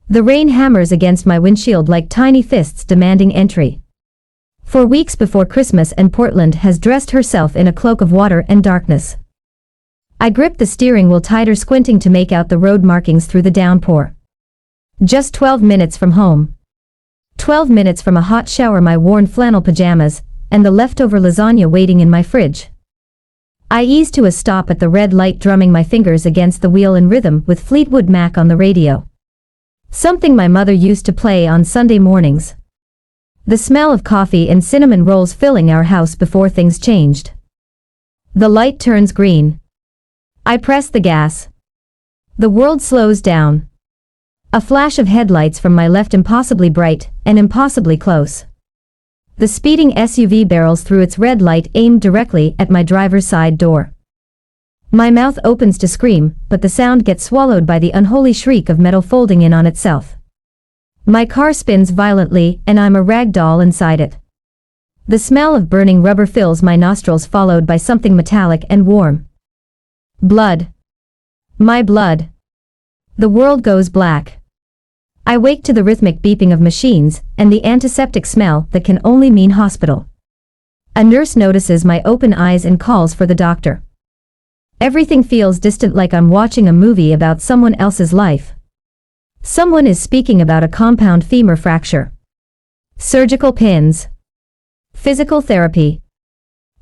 The rain hammers against my windshield like tiny fists demanding entry. For weeks before Christmas, and Portland has dressed herself in a cloak of water and darkness. I grip the steering wheel tighter, squinting to make out the road markings through the downpour. Just 12 minutes from home. 12 minutes from a hot shower, my worn flannel pajamas, and the leftover lasagna waiting in my fridge. I ease to a stop at the red light, drumming my fingers against the wheel in rhythm with Fleetwood Mac on the radio. Something my mother used to play on Sunday mornings. The smell of coffee and cinnamon rolls filling our house before things changed. The light turns green. I press the gas. The world slows down. A flash of headlights from my left, impossibly bright and impossibly close. The speeding SUV barrels through its red light, aimed directly at my driver's side door. My mouth opens to scream, but the sound gets swallowed by the unholy shriek of metal folding in on itself. My car spins violently, and I'm a rag doll inside it. The smell of burning rubber fills my nostrils, followed by something metallic and warm. Blood. My blood. The world goes black. I wake to the rhythmic beeping of machines, and the antiseptic smell that can only mean hospital. A nurse notices my open eyes and calls for the doctor. Everything feels distant, like I'm watching a movie about someone else's life. Someone is speaking about a compound femur fracture. Surgical pins. Physical therapy.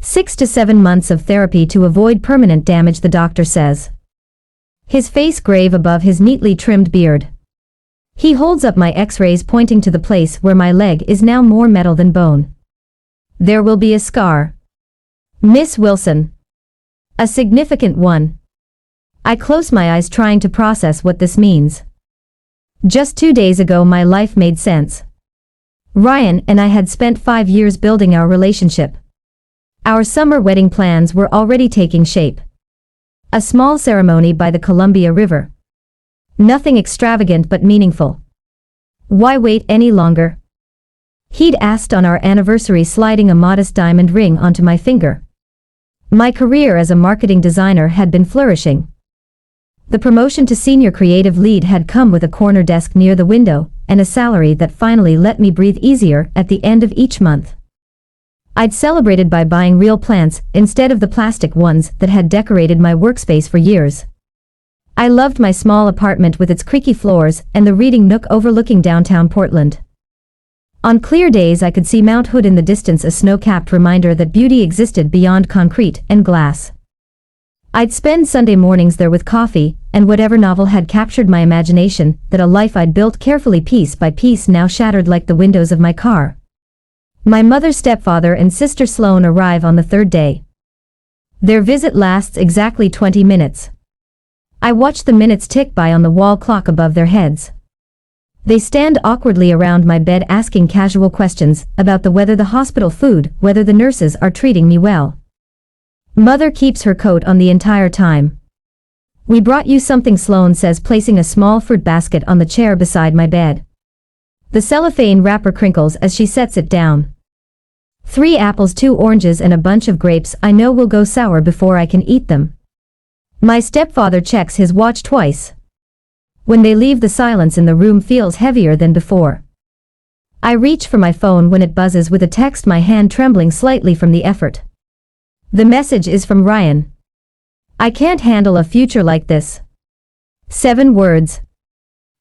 6 to 7 months of therapy to avoid permanent damage, the doctor says. His face grave above his neatly trimmed beard. He holds up my x-rays, pointing to the place where my leg is now more metal than bone. There will be a scar. Miss Wilson. A significant one. I close my eyes, trying to process what this means. Just 2 days ago my life made sense. Ryan and I had spent 5 years building our relationship. Our summer wedding plans were already taking shape. A small ceremony by the Columbia River. Nothing extravagant but meaningful. Why wait any longer? He'd asked on our anniversary, sliding a modest diamond ring onto my finger. My career as a marketing designer had been flourishing. The promotion to senior creative lead had come with a corner desk near the window, and a salary that finally let me breathe easier at the end of each month. I'd celebrated by buying real plants instead of the plastic ones that had decorated my workspace for years. I loved my small apartment with its creaky floors and the reading nook overlooking downtown Portland. On clear days I could see Mount Hood in the distance, a snow-capped reminder that beauty existed beyond concrete and glass. I'd spend Sunday mornings there with coffee and whatever novel had captured my imagination, that a life I'd built carefully piece by piece now shattered like the windows of my car. My mother's stepfather and sister Sloane arrive on the third day. Their visit lasts exactly 20 minutes. I watch the minutes tick by on the wall clock above their heads. They stand awkwardly around my bed, asking casual questions about the weather, the hospital food, whether the nurses are treating me well. Mother keeps her coat on the entire time. We brought you something, Sloane says, placing a small fruit basket on the chair beside my bed. The cellophane wrapper crinkles as she sets it down. 3 apples, 2 oranges, and a bunch of grapes I know will go sour before I can eat them. My stepfather checks his watch twice. When they leave, the silence in the room feels heavier than before. I reach for my phone when it buzzes with a text, my hand trembling slightly from the effort. The message is from Ryan. I can't handle a future like this. 7 words.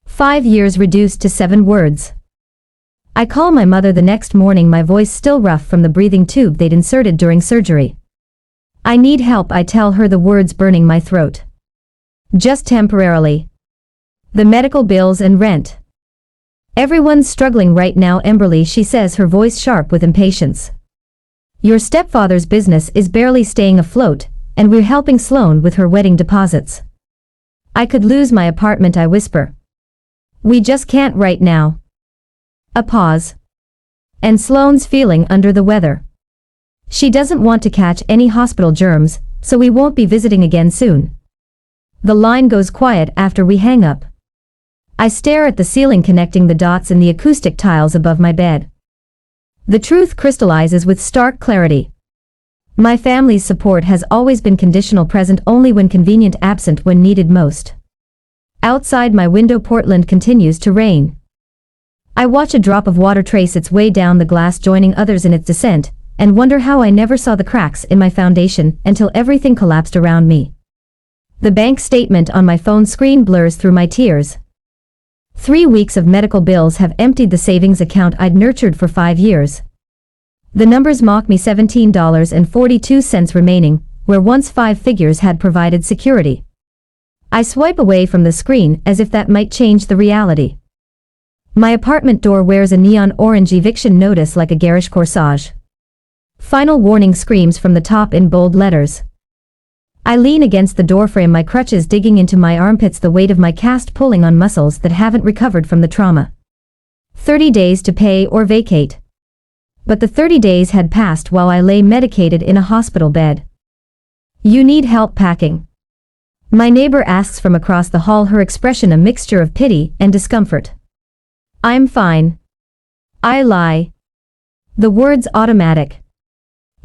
5 years reduced to 7 words. I call my mother the next morning, my voice still rough from the breathing tube they'd inserted during surgery. I need help, I tell her, the words burning my throat. Just temporarily. The medical bills and rent. Everyone's struggling right now, Emberly, she says, her voice sharp with impatience. Your stepfather's business is barely staying afloat, and we're helping Sloane with her wedding deposits. I could lose my apartment, I whisper. We just can't right now. A pause. And Sloane's feeling under the weather. She doesn't want to catch any hospital germs, so we won't be visiting again soon. The line goes quiet after we hang up. I stare at the ceiling, connecting the dots in the acoustic tiles above my bed. The truth crystallizes with stark clarity. My family's support has always been conditional, present only when convenient, absent when needed most. Outside my window, Portland continues to rain. I watch a drop of water trace its way down the glass, joining others in its descent, and wonder how I never saw the cracks in my foundation until everything collapsed around me. The bank statement on my phone screen blurs through my tears. 3 weeks of medical bills have emptied the savings account I'd nurtured for 5 years. The numbers mock me, $17.42 remaining, where once 5 figures had provided security. I swipe away from the screen as if that might change the reality. My apartment door wears a neon orange eviction notice like a garish corsage. Final warning screams from the top in bold letters. I lean against the doorframe, my crutches digging into my armpits, the weight of my cast pulling on muscles that haven't recovered from the trauma. 30 days to pay or vacate. But the 30 days had passed while I lay medicated in a hospital bed. You need help packing? My neighbor asks from across the hall, her expression a mixture of pity and discomfort. I'm fine. I lie. The words automatic.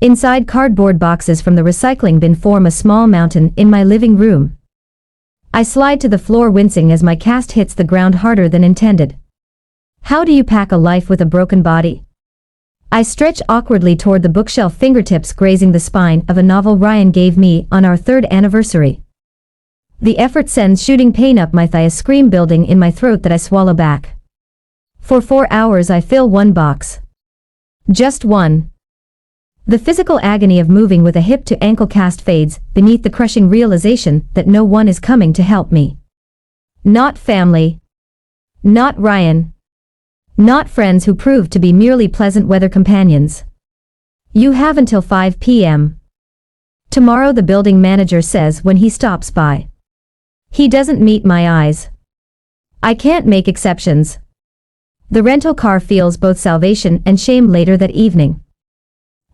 Inside cardboard boxes from the recycling bin form a small mountain in my living room. I slide to the floor, wincing as my cast hits the ground harder than intended. How do you pack a life with a broken body? I stretch awkwardly toward the bookshelf, fingertips grazing the spine of a novel Ryan gave me on our 3rd anniversary. The effort sends shooting pain up my thigh, a scream building in my throat that I swallow back. For 4 hours I fill 1 box. Just 1. The physical agony of moving with a hip to ankle cast fades beneath the crushing realization that no one is coming to help me. Not family. Not Ryan. Not friends who proved to be merely pleasant weather companions. You have until 5 p.m. tomorrow, the building manager says when he stops by. He doesn't meet my eyes. I can't make exceptions. The rental car feels both salvation and shame later that evening.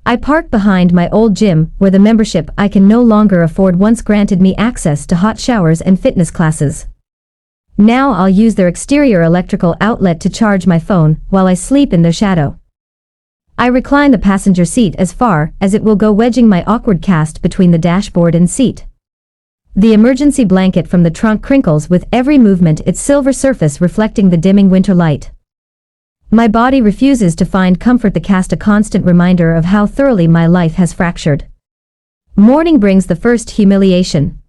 I park behind my old gym, where the membership I can no longer afford once granted me access to hot showers and fitness classes. Now I'll use their exterior electrical outlet to charge my phone while I sleep in their shadow. I recline the passenger seat as far as it will go, wedging my awkward cast between the dashboard and seat. The emergency blanket from the trunk crinkles with every movement, its silver surface reflecting the dimming winter light. My body refuses to find comfort, the cast a constant reminder of how thoroughly my life has fractured. Morning brings the first humiliation.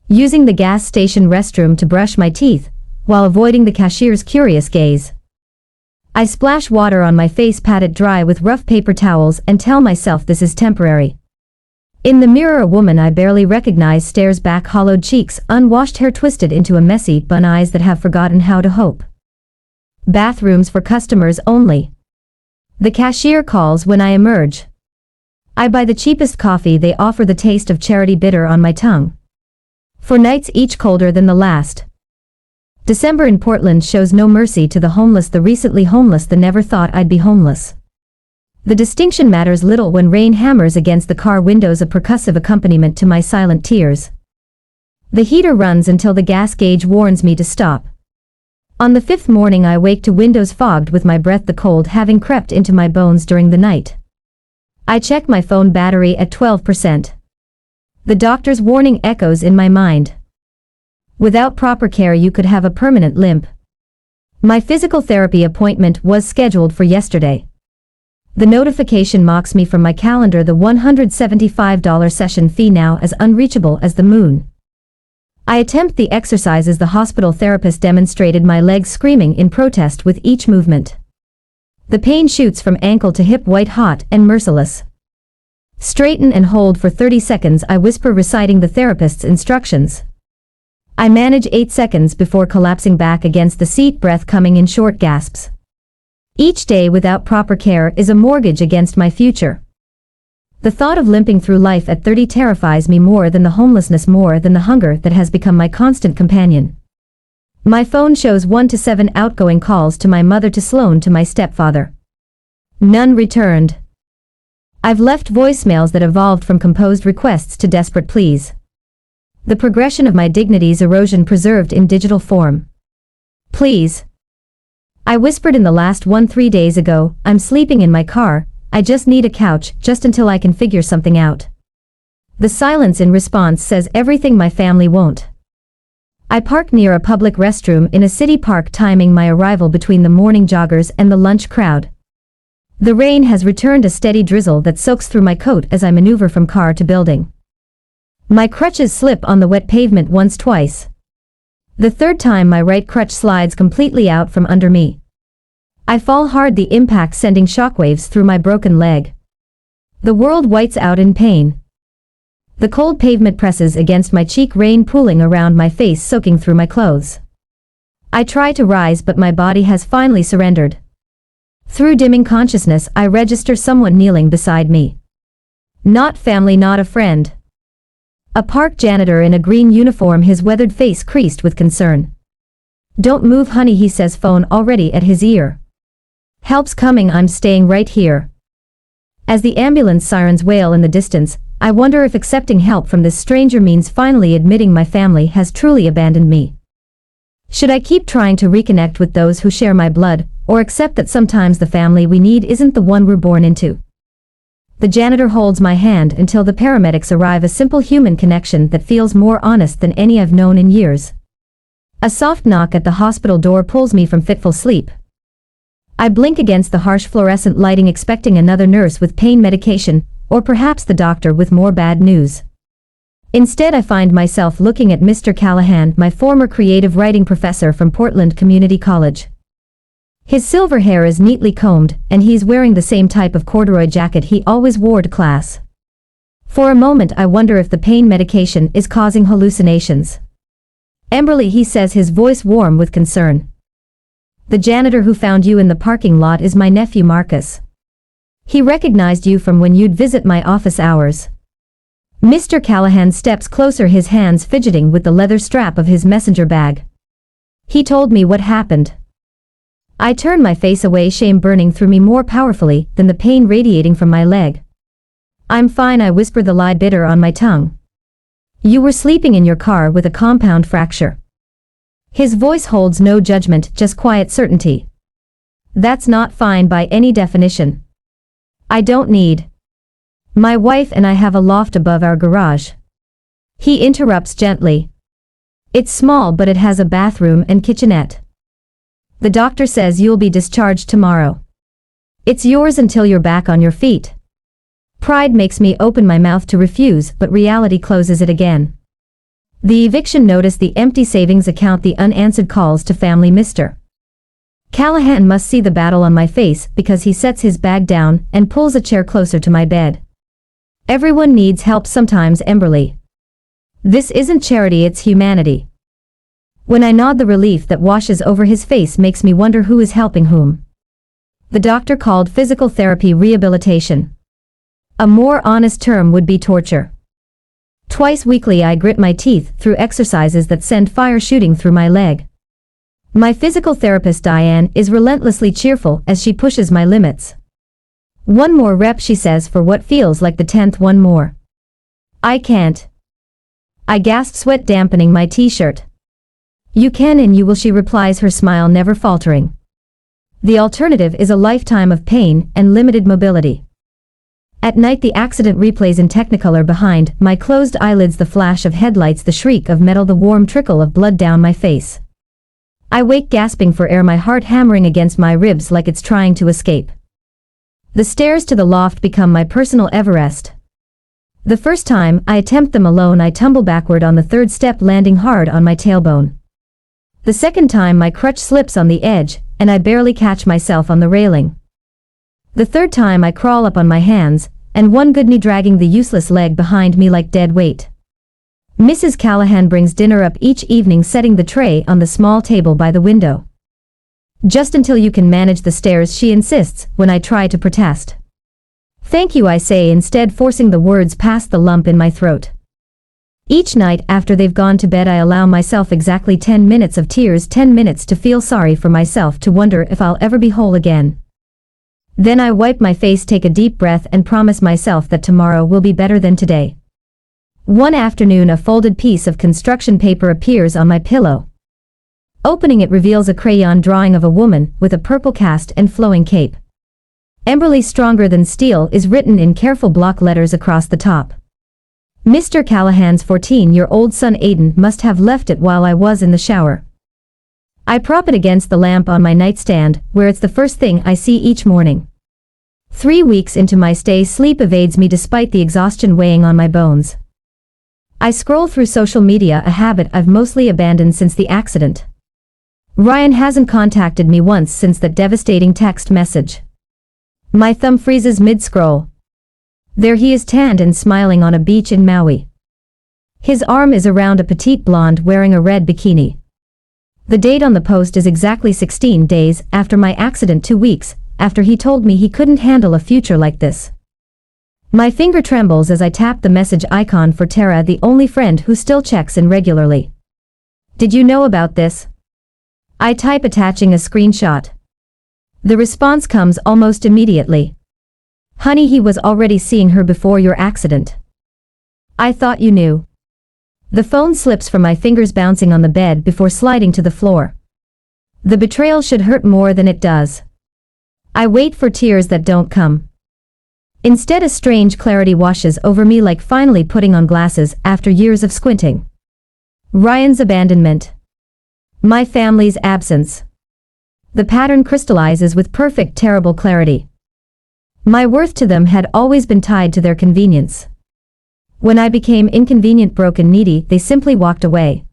Using the gas station restroom to brush my teeth, while avoiding the cashier's curious gaze. I splash water on my face, pat it dry with rough paper towels, and tell myself this is temporary. In the mirror, a woman I barely recognize stares back, hollowed cheeks, unwashed hair twisted into a messy bun, eyes that have forgotten how to hope. Bathrooms for customers only. The cashier calls when I emerge. I buy the cheapest coffee they offer, the taste of charity bitter on my tongue. For nights each colder than the last. December in Portland shows no mercy to the homeless, the recently homeless, the never thought I'd be homeless. The distinction matters little when rain hammers against the car windows, a percussive accompaniment to my silent tears. The heater runs until the gas gauge warns me to stop. On the 5th morning I wake to windows fogged with my breath, the cold having crept into my bones during the night. I check my phone battery at 12%. The doctor's warning echoes in my mind. Without proper care you could have a permanent limp. My physical therapy appointment was scheduled for yesterday. The notification mocks me from my calendar, the $175 session fee now as unreachable as the moon. I attempt the exercises the hospital therapist demonstrated, my legs screaming in protest with each movement. The pain shoots from ankle to hip, white hot and merciless. Straighten and hold for 30 seconds, I whisper, reciting the therapist's instructions. I manage 8 seconds before collapsing back against the seat, breath coming in short gasps. Each day without proper care is a mortgage against my future. The thought of limping through life at 30 terrifies me more than the homelessness, more than the hunger that has become my constant companion. My phone shows 1 to 7 outgoing calls, to my mother, to Sloan, to my stepfather. None returned. I've left voicemails that evolved from composed requests to desperate pleas. The progression of my dignity's erosion preserved in digital form. Please. I whispered in the last one 3 days ago, I'm sleeping in my car, I just need a couch, just until I can figure something out. The silence in response says everything my family won't. I park near a public restroom in a city park, timing my arrival between the morning joggers and the lunch crowd. The rain has returned, a steady drizzle that soaks through my coat as I maneuver from car to building. My crutches slip on the wet pavement once, twice. The third time my right crutch slides completely out from under me. I fall hard, the impact sending shockwaves through my broken leg. The world whites out in pain. The cold pavement presses against my cheek, rain pooling around my face, soaking through my clothes. I try to rise, but my body has finally surrendered. Through dimming consciousness, I register someone kneeling beside me. Not family, not a friend. A park janitor in a green uniform, his weathered face creased with concern. "Don't move, honey," he says, phone already at his ear. "Help's coming, I'm staying right here." As the ambulance sirens wail in the distance, I wonder if accepting help from this stranger means finally admitting my family has truly abandoned me. Should I keep trying to reconnect with those who share my blood, or accept that sometimes the family we need isn't the one we're born into? The janitor holds my hand until the paramedics arrive, a simple human connection that feels more honest than any I've known in years. A soft knock at the hospital door pulls me from fitful sleep. I blink against the harsh fluorescent lighting, expecting another nurse with pain medication, or perhaps the doctor with more bad news. Instead, I find myself looking at Mr. Callahan, my former creative writing professor from Portland Community College. His silver hair is neatly combed, and he's wearing the same type of corduroy jacket he always wore to class. For a moment, I wonder if the pain medication is causing hallucinations. "Emberly," he says, his voice warm with concern. "The janitor who found you in the parking lot is my nephew Marcus. He recognized you from when you'd visit my office hours." Mr. Callahan steps closer, his hands fidgeting with the leather strap of his messenger bag. "He told me what happened." I turn my face away, shame burning through me more powerfully than the pain radiating from my leg. "I'm fine," I whisper, the lie bitter on my tongue. "You were sleeping in your car with a compound fracture." His voice holds no judgment, just quiet certainty. "That's not fine by any definition. I don't need. My wife and I have a loft above our garage." He interrupts gently. "It's small, but it has a bathroom and kitchenette. The doctor says you'll be discharged tomorrow. It's yours until you're back on your feet." Pride makes me open my mouth to refuse, but reality closes it again. The eviction notice, the empty savings account, the unanswered calls to family. Mr. Callahan must see the battle on my face, because he sets his bag down and pulls a chair closer to my bed. "Everyone needs help sometimes, Emberly. This isn't charity, it's humanity." When I nod, the relief that washes over his face makes me wonder who is helping whom. The doctor called physical therapy rehabilitation. A more honest term would be torture. Twice weekly I grit my teeth through exercises that send fire shooting through my leg. My physical therapist Diane is relentlessly cheerful as she pushes my limits. "One more rep," she says, for what feels like the 10th one more. "I can't." I gasp, sweat dampening my t-shirt. "You can and you will," she replies, her smile never faltering. The alternative is a lifetime of pain and limited mobility. At night, the accident replays in Technicolor behind my closed eyelids, the flash of headlights, the shriek of metal, the warm trickle of blood down my face. I wake gasping for air, my heart hammering against my ribs like it's trying to escape. The stairs to the loft become my personal Everest. The first time I attempt them alone, I tumble backward on the third step, landing hard on my tailbone. The second time, my crutch slips on the edge, and I barely catch myself on the railing. The third time, I crawl up on my hands, and one good knee dragging the useless leg behind me like dead weight. Mrs. Callahan brings dinner up each evening, setting the tray on the small table by the window. "Just until you can manage the stairs," she insists when I try to protest. "Thank you," I say instead, forcing the words past the lump in my throat. Each night after they've gone to bed, I allow myself exactly 10 minutes of tears, 10 minutes to feel sorry for myself, to wonder if I'll ever be whole again. Then I wipe my face, take a deep breath, and promise myself that tomorrow will be better than today. One afternoon, a folded piece of construction paper appears on my pillow. Opening it reveals a crayon drawing of a woman with a purple cast and flowing cape. "Emberly, stronger than steel," is written in careful block letters across the top. Mr. Callahan's 14-year-old son Aiden must have left it while I was in the shower. I prop it against the lamp on my nightstand, where it's the first thing I see each morning. 3 weeks into my stay, sleep evades me despite the exhaustion weighing on my bones. I scroll through social media, a habit I've mostly abandoned since the accident. Ryan hasn't contacted me once since that devastating text message. My thumb freezes mid-scroll. There he is, tanned and smiling on a beach in Maui. His arm is around a petite blonde wearing a red bikini. The date on the post is exactly 16 days after my accident, 2 weeks after he told me he couldn't handle a future like this. My finger trembles as I tap the message icon for Tara, the only friend who still checks in regularly. Did you know about this? I type, attaching a screenshot. The response comes almost immediately. Honey, he was already seeing her before your accident. I thought you knew. The phone slips from my fingers, bouncing on the bed before sliding to the floor. The betrayal should hurt more than it does. I wait for tears that don't come. Instead, a strange clarity washes over me, like finally putting on glasses after years of squinting. Ryan's abandonment. My family's absence. The pattern crystallizes with perfect, terrible clarity. My worth to them had always been tied to their convenience. When I became inconvenient, broken, needy, they simply walked away.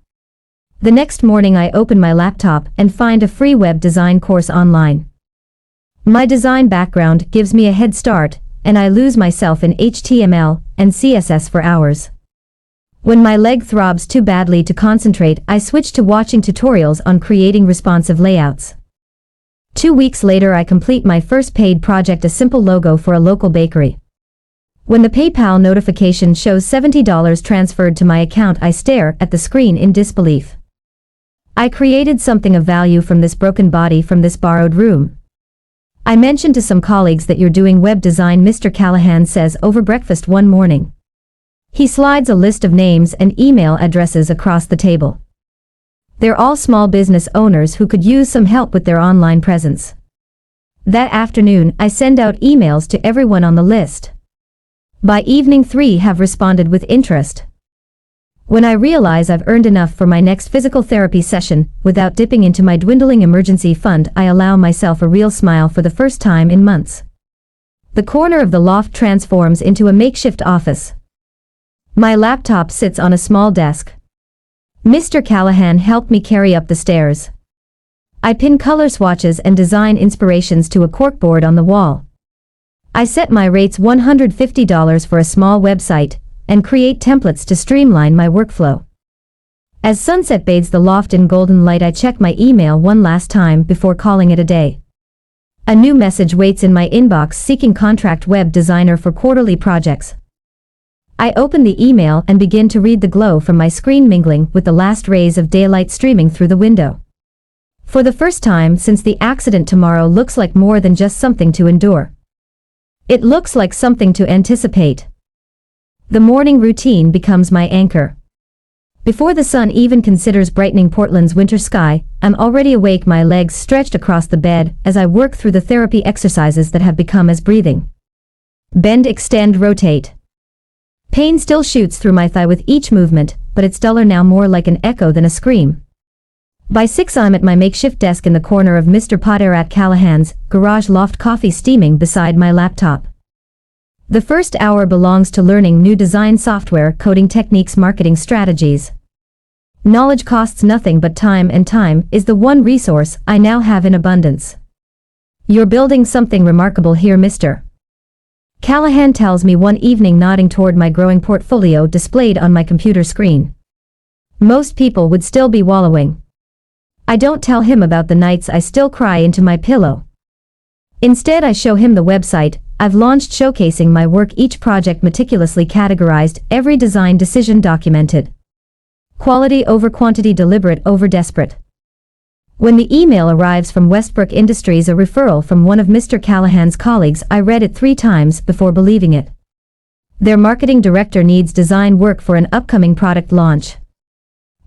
The next morning I open my laptop and find a free web design course online. My design background gives me a head start, and I lose myself in HTML and CSS for hours. When my leg throbs too badly to concentrate, I switch to watching tutorials on creating responsive layouts. 2 weeks later I complete my first paid project, a simple logo for a local bakery. When the PayPal notification shows $70 transferred to my account, I stare at the screen in disbelief. I created something of value from this broken body, from this borrowed room. I mentioned to some colleagues that you're doing web design, Mr. Callahan says over breakfast one morning. He slides a list of names and email addresses across the table. They're all small business owners who could use some help with their online presence. That afternoon, I send out emails to everyone on the list. By evening, 3 have responded with interest. When I realize I've earned enough for my next physical therapy session, without dipping into my dwindling emergency fund, I allow myself a real smile for the first time in months. The corner of the loft transforms into a makeshift office. My laptop sits on a small desk. Mr. Callahan helped me carry up the stairs. I pin color swatches and design inspirations to a corkboard on the wall. I set my rates $150 for a small website, and create templates to streamline my workflow. As sunset bathes the loft in golden light, I check my email one last time before calling it a day. A new message waits in my inbox, seeking contract web designer for quarterly projects. I open the email and begin to read, the glow from my screen mingling with the last rays of daylight streaming through the window. For the first time since the accident, tomorrow looks like more than just something to endure. It looks like something to anticipate. The morning routine becomes my anchor. Before the sun even considers brightening Portland's winter sky, I'm already awake, my legs stretched across the bed as I work through the therapy exercises that have become as breathing. Bend, extend, rotate. Pain still shoots through my thigh with each movement, but it's duller now, more like an echo than a scream. By 6 I'm at my makeshift desk in the corner of Mr. Potter Callahan's garage loft, coffee steaming beside my laptop. The first hour belongs to learning new design software, coding techniques, marketing strategies. Knowledge costs nothing but time, and time is the one resource I now have in abundance. You're building something remarkable here, Mr. Callahan tells me one evening, nodding toward my growing portfolio displayed on my computer screen. Most people would still be wallowing. I don't tell him about the nights I still cry into my pillow. Instead, I show him the website I've launched, showcasing my work, each project meticulously categorized, every design decision documented. Quality over quantity, deliberate over desperate. When the email arrives from Westbrook Industries, a referral from one of Mr. Callahan's colleagues, I read it 3 times before believing it. Their marketing director needs design work for an upcoming product launch.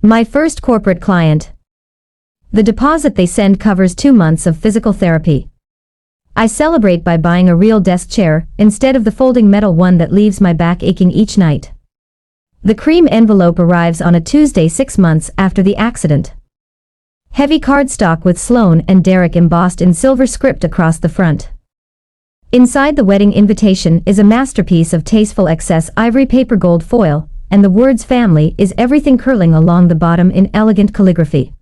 My first corporate client. The deposit they send covers 2 months of physical therapy. I celebrate by buying a real desk chair, instead of the folding metal one that leaves my back aching each night. The cream envelope arrives on a Tuesday 6 months after the accident. Heavy cardstock with Sloane and Derek embossed in silver script across the front. Inside the wedding invitation is a masterpiece of tasteful excess ivory paper gold foil, and the words family is everything curling along the bottom in elegant calligraphy.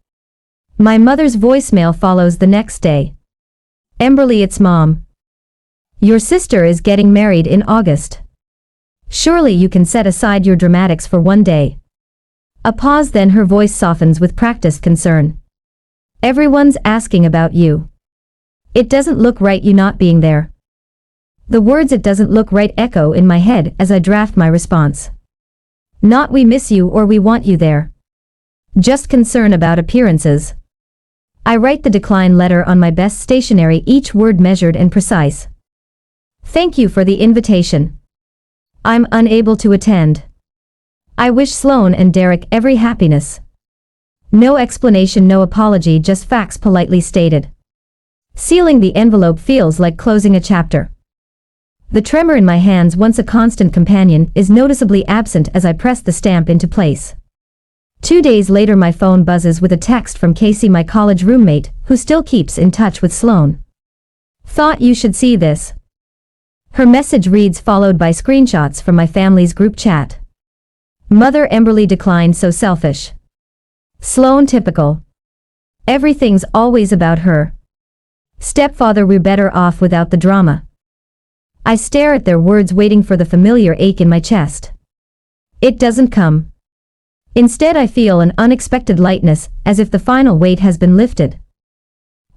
My mother's voicemail follows the next day. Emberly, it's Mom. Your sister is getting married in August. Surely you can set aside your dramatics for one day. A pause, then her voice softens with practiced concern. Everyone's asking about you. It doesn't look right you not being there. The words "it doesn't look right" echo in my head as I draft my response. Not we miss you or we want you there. Just concern about appearances. I write the decline letter on my best stationery, each word measured and precise. Thank you for the invitation. I'm unable to attend. I wish Sloane and Derek every happiness. No explanation, no apology, just facts politely stated. Sealing the envelope feels like closing a chapter. The tremor in my hands, once a constant companion, is noticeably absent as I press the stamp into place. 2 days later my phone buzzes with a text from Casey, my college roommate, who still keeps in touch with Sloane. Thought you should see this. Her message reads, followed by screenshots from my family's group chat. Mother Emberly declined, so selfish. Sloane typical. Everything's always about her. Stepfather, we're better off without the drama. I stare at their words, waiting for the familiar ache in my chest. It doesn't come. Instead I feel an unexpected lightness, as if the final weight has been lifted.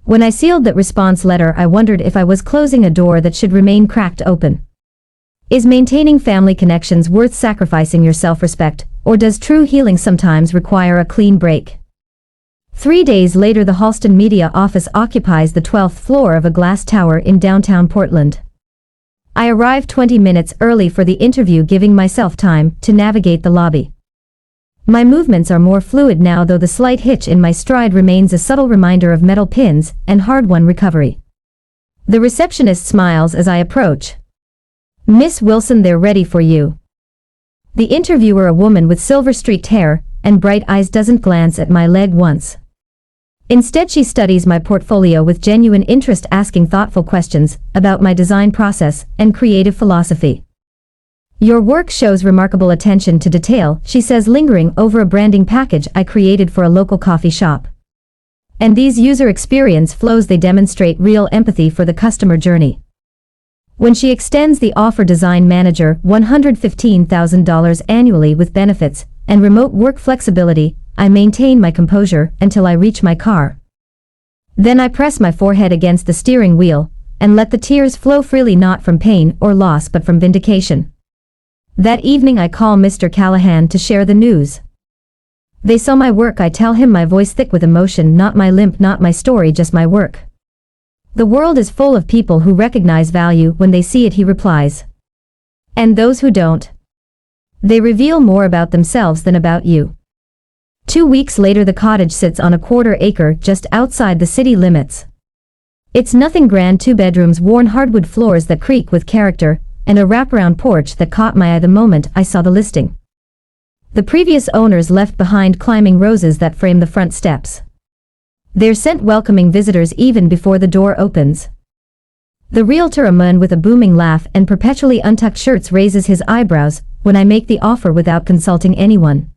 When I sealed that response letter, I wondered if I was closing a door that should remain cracked open. Is maintaining family connections worth sacrificing your self-respect, or does true healing sometimes require a clean break? 3 days later the Halston Media office occupies the 12th floor of a glass tower in downtown Portland. I arrived 20 minutes early for the interview, giving myself time to navigate the lobby. My movements are more fluid now, though the slight hitch in my stride remains a subtle reminder of metal pins and hard-won recovery. The receptionist smiles as I approach. Miss Wilson, they're ready for you. The interviewer, a woman with silver-streaked hair and bright eyes, doesn't glance at my leg once. Instead she studies my portfolio with genuine interest, asking thoughtful questions about my design process and creative philosophy. Your work shows remarkable attention to detail, she says, lingering over a branding package I created for a local coffee shop. And these user experience flows, they demonstrate real empathy for the customer journey. When she extends the offer, design manager, $115,000 annually with benefits and remote work flexibility, I maintain my composure until I reach my car. Then I press my forehead against the steering wheel and let the tears flow freely, not from pain or loss but from vindication. That evening I call Mr. Callahan to share the news. They saw my work, I tell him, my voice thick with emotion. Not my limp, not my story, just my work. The world is full of people who recognize value when they see it, he replies. And those who don't. They reveal more about themselves than about you. 2 weeks later the cottage sits on a 1/4 acre just outside the city limits. It's nothing grand, 2 bedrooms, worn hardwood floors that creak with character, and a wraparound porch that caught my eye the moment I saw the listing. The previous owners left behind climbing roses that frame the front steps. Their scent welcoming visitors even before the door opens. The realtor, a man with a booming laugh and perpetually untucked shirts, raises his eyebrows when I make the offer without consulting anyone.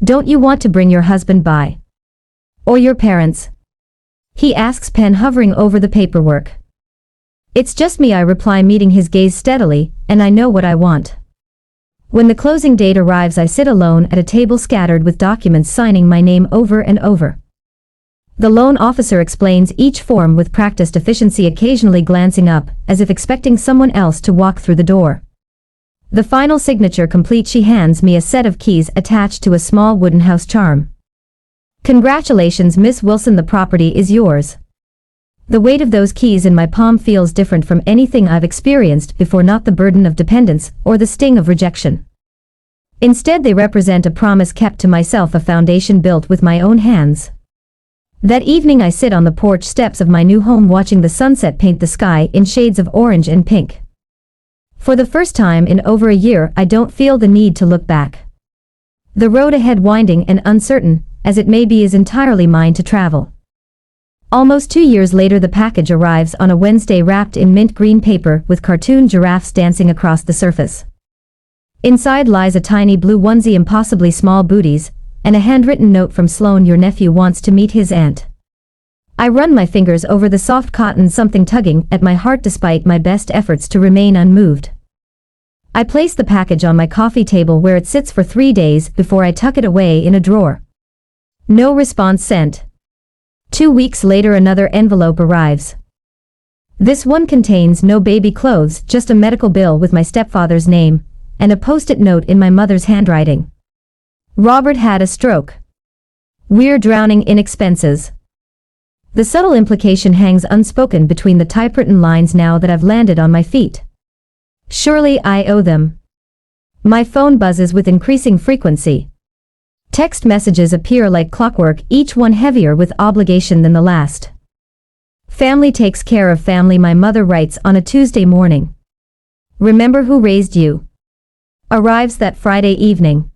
Don't you want to bring your husband by? Or your parents? He asks, pen hovering over the paperwork. It's just me, I reply, meeting his gaze steadily, and I know what I want. When the closing date arrives I sit alone at a table scattered with documents, signing my name over and over. The loan officer explains each form with practiced efficiency, occasionally glancing up as if expecting someone else to walk through the door. The final signature complete, she hands me a set of keys attached to a small wooden house charm. Congratulations, Miss Wilson, the property is yours. The weight of those keys in my palm feels different from anything I've experienced before, not the burden of dependence or the sting of rejection. Instead they represent a promise kept to myself, a foundation built with my own hands. That evening I sit on the porch steps of my new home, watching the sunset paint the sky in shades of orange and pink. For the first time in over a year I don't feel the need to look back. The road ahead winding and uncertain, as it may be, is entirely mine to travel. Almost 2 years later, the package arrives on a Wednesday wrapped in mint green paper with cartoon giraffes dancing across the surface. Inside lies a tiny blue onesie, impossibly small booties, and a handwritten note from Sloan: "Your nephew wants to meet his aunt." I run my fingers over the soft cotton, something tugging at my heart despite my best efforts to remain unmoved. I place the package on my coffee table where it sits for 3 days before I tuck it away in a drawer. No response sent. 2 weeks later, another envelope arrives. This one contains no baby clothes, just a medical bill with my stepfather's name, and a post-it note in my mother's handwriting. "Robert had a stroke. We're drowning in expenses." The subtle implication hangs unspoken between the typewritten lines now that I've landed on my feet. Surely I owe them. My phone buzzes with increasing frequency. Text messages appear like clockwork, each one heavier with obligation than the last. "Family takes care of family," my mother writes on a Tuesday morning. "Remember who raised you." Arrives that Friday evening.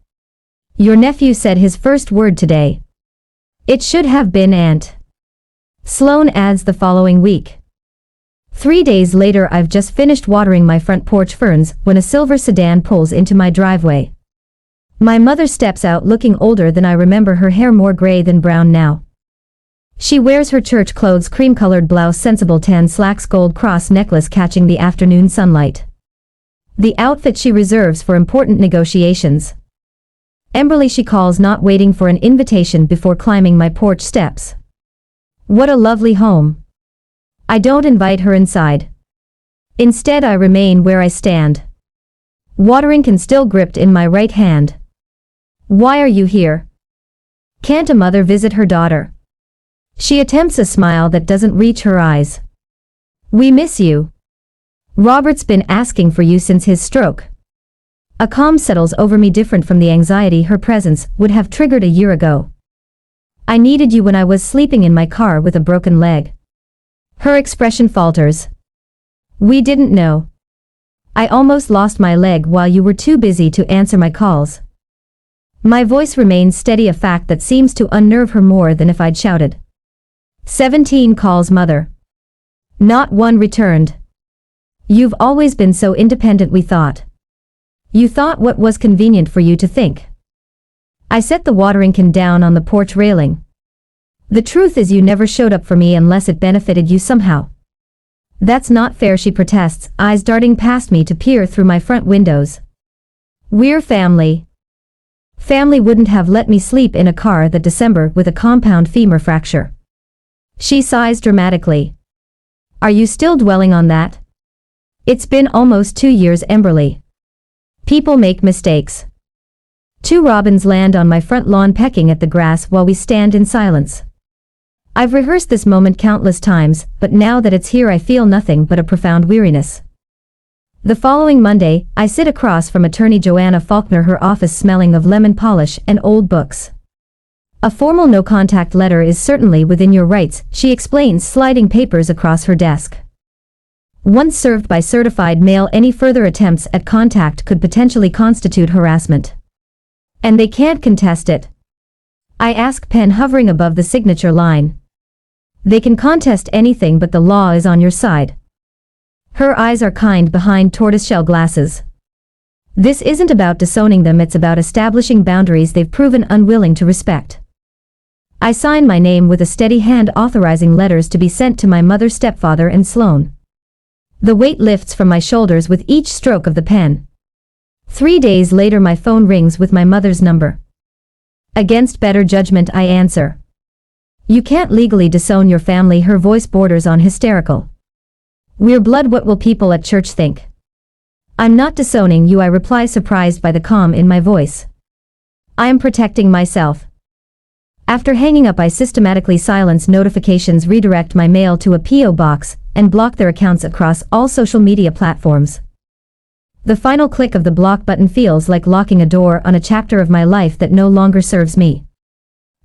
"Your nephew said his first word today. It should have been aunt." Sloan adds the following week. 3 days later, I've just finished watering my front porch ferns when a silver sedan pulls into my driveway. My mother steps out looking older than I remember, her hair more gray than brown now. She wears her church clothes, cream-colored blouse, sensible tan slacks, gold cross necklace catching the afternoon sunlight. The outfit she reserves for important negotiations. Emberly she calls, not waiting for an invitation before climbing my porch steps. What a lovely home. I don't invite her inside. Instead, I remain where I stand. Watering can still gripped in my right hand. "Why are you here?" Can't a mother visit her daughter? She attempts a smile that doesn't reach her eyes. "We miss you. Robert's been asking for you since his stroke." A calm settles over me, different from the anxiety her presence would have triggered a year ago. "I needed you when I was sleeping in my car with a broken leg." Her expression falters. "We didn't know. I almost lost my leg while you were too busy to answer my calls." My voice remains steady, a fact that seems to unnerve her more than if I'd shouted. 17 calls, mother. Not one returned. "You've always been so independent, we thought. You thought what was convenient for you to think." I set the watering can down on the porch railing. "The truth is, you never showed up for me unless it benefited you somehow." "That's not fair," she protests, eyes darting past me to peer through my front windows. "We're family." Family wouldn't have let me sleep in a car that December with a compound femur fracture. She sighs dramatically. "Are you still dwelling on that?" "It's been almost 2 years, Emberly. People make mistakes." 2 robins land on my front lawn pecking at the grass while we stand in silence. I've rehearsed this moment countless times, but now that it's here I feel nothing but a profound weariness. The following Monday, I sit across from attorney Joanna Faulkner, her office smelling of lemon polish and old books. "A formal no-contact letter is certainly within your rights," she explains, sliding papers across her desk. "Once served by certified mail, any further attempts at contact could potentially constitute harassment. And they can't contest it." I ask, pen hovering above the signature line. "They can contest anything, but the law is on your side." Her eyes are kind behind tortoiseshell glasses. "This isn't about disowning them, it's about establishing boundaries they've proven unwilling to respect." I sign my name with a steady hand, authorizing letters to be sent to my mother, stepfather, and Sloan. The weight lifts from my shoulders with each stroke of the pen. 3 days later, my phone rings with my mother's number. Against better judgment, I answer. "You can't legally disown your family." Her voice borders on hysterical. "We're blood, what will people at church think?" "I'm not disowning you," I reply, surprised by the calm in my voice. "I am protecting myself." After hanging up, I systematically silence notifications, redirect my mail to a P.O. box, and block their accounts across all social media platforms. The final click of the block button feels like locking a door on a chapter of my life that no longer serves me.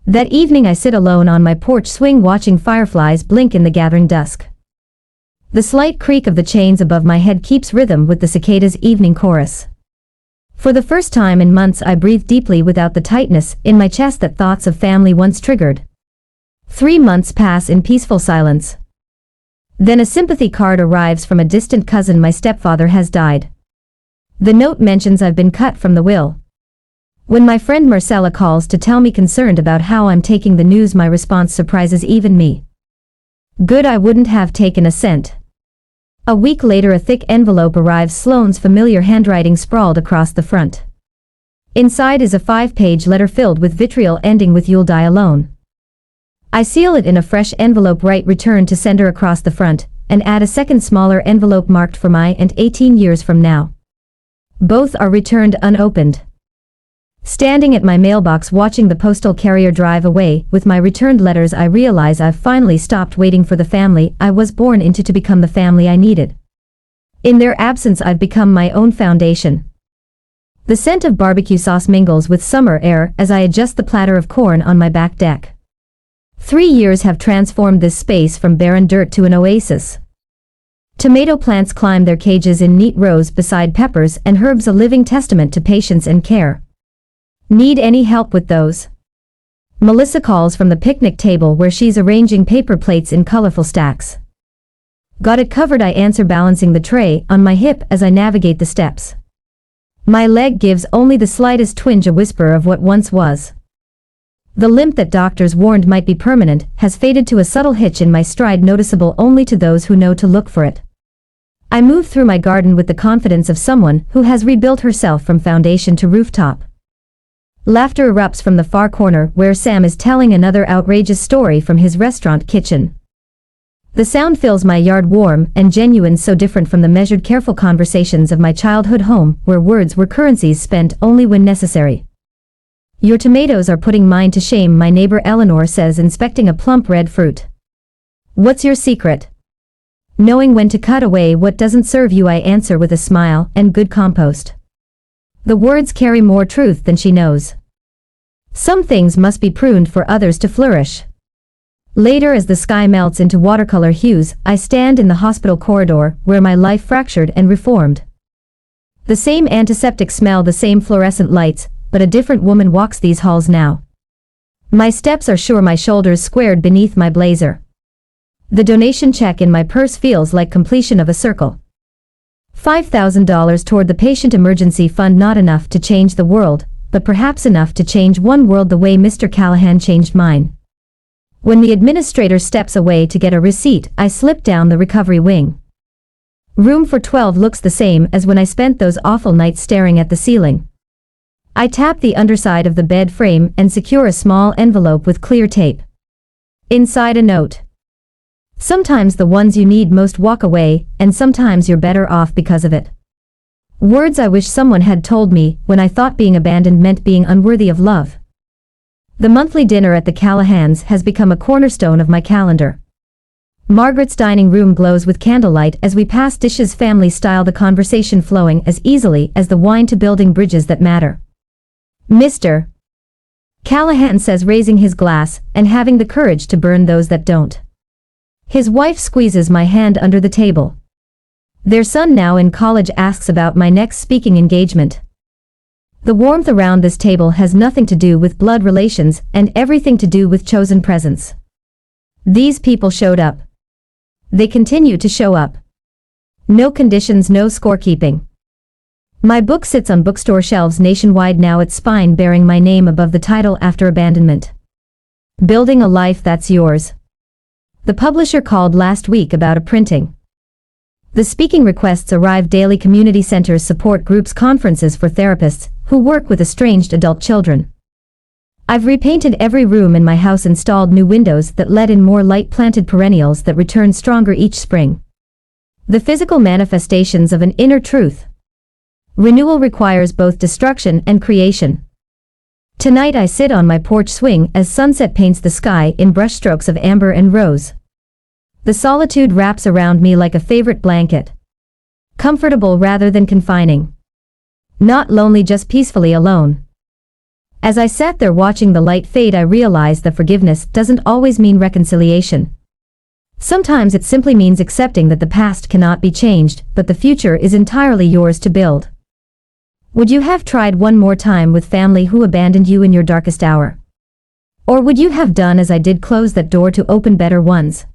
That evening, I sit alone on my porch swing, watching fireflies blink in the gathering dusk. The slight creak of the chains above my head keeps rhythm with the cicadas' evening chorus. For the first time in months I breathed deeply without the tightness in my chest that thoughts of family once triggered. 3 months pass in peaceful silence. Then a sympathy card arrives from a distant cousin. My stepfather has died. The note mentions I've been cut from the will. When my friend Marcella calls to tell me concerned about how I'm taking the news, my response surprises even me. Good, I wouldn't have taken a cent. A week later a thick envelope arrives, Sloane's familiar handwriting sprawled across the front. Inside is a 5-page letter filled with vitriol ending with "You'll die alone." I seal it in a fresh envelope, write "Return to sender" across the front, and add a second smaller envelope marked "For my and 18 years from now." Both are returned unopened. Standing at my mailbox watching the postal carrier drive away with my returned letters, I realize I've finally stopped waiting for the family I was born into to become the family I needed. In their absence I've become my own foundation. The scent of barbecue sauce mingles with summer air as I adjust the platter of corn on my back deck. 3 years have transformed this space from barren dirt to an oasis. Tomato plants climb their cages in neat rows beside peppers and herbs, a living testament to patience and care. Need any help with those? Melissa calls from the picnic table where she's arranging paper plates in colorful stacks. Got it covered, I answer, balancing the tray on my hip as I navigate the steps. My leg gives only the slightest twinge, a whisper of what once was. The limp that doctors warned might be permanent has faded to a subtle hitch in my stride, noticeable only to those who know to look for it. I move through my garden with the confidence of someone who has rebuilt herself from foundation to rooftop. Laughter erupts from the far corner where Sam is telling another outrageous story from his restaurant kitchen. The sound fills my yard, warm and genuine, so different from the measured, careful conversations of my childhood home where words were currencies spent only when necessary. Your tomatoes are putting mine to shame, my neighbor Eleanor says, inspecting a plump red fruit. What's your secret? Knowing when to cut away what doesn't serve you, I answer with a smile, and good compost. The words carry more truth than she knows. Some things must be pruned for others to flourish. Later, as the sky melts into watercolor hues, I stand in the hospital corridor where my life fractured and reformed. The same antiseptic smell, the same fluorescent lights, but a different woman walks these halls now. My steps are sure, my shoulders squared beneath my blazer. The donation check in my purse feels like completion of a circle. $5,000 toward the patient emergency fund, not enough to change the world, but perhaps enough to change one world the way Mr. Callahan changed mine. When the administrator steps away to get a receipt, I slip down the recovery wing. Room for 12 looks the same as when I spent those awful nights staring at the ceiling. I tap the underside of the bed frame and secure a small envelope with clear tape. Inside, a note. Sometimes the ones you need most walk away, and sometimes you're better off because of it. Words I wish someone had told me when I thought being abandoned meant being unworthy of love. The monthly dinner at the Callahans has become a cornerstone of my calendar. Margaret's dining room glows with candlelight as we pass dishes, family style, the conversation flowing as easily as the wine, to building bridges that matter. Mr. Callahan says, raising his glass and having the courage to burn those that don't. His wife squeezes my hand under the table. Their son, now in college, asks about my next speaking engagement. The warmth around this table has nothing to do with blood relations and everything to do with chosen presence. These people showed up. They continue to show up. No conditions, no scorekeeping. My book sits on bookstore shelves nationwide now, its spine bearing my name above the title after abandonment. Building a Life That's Yours. The publisher called last week about a printing. The speaking requests arrive daily. Community centers, support groups, conferences for therapists who work with estranged adult children. I've repainted every room in my house, installed new windows that let in more light, planted perennials that return stronger each spring. The physical manifestations of an inner truth. Renewal requires both destruction and creation. Tonight I sit on my porch swing as sunset paints the sky in brushstrokes of amber and rose. The solitude wraps around me like a favorite blanket. Comfortable rather than confining. Not lonely, just peacefully alone. As I sat there watching the light fade, I realized that forgiveness doesn't always mean reconciliation. Sometimes it simply means accepting that the past cannot be changed, but the future is entirely yours to build. Would you have tried one more time with family who abandoned you in your darkest hour? Or would you have done as I did, close that door to open better ones?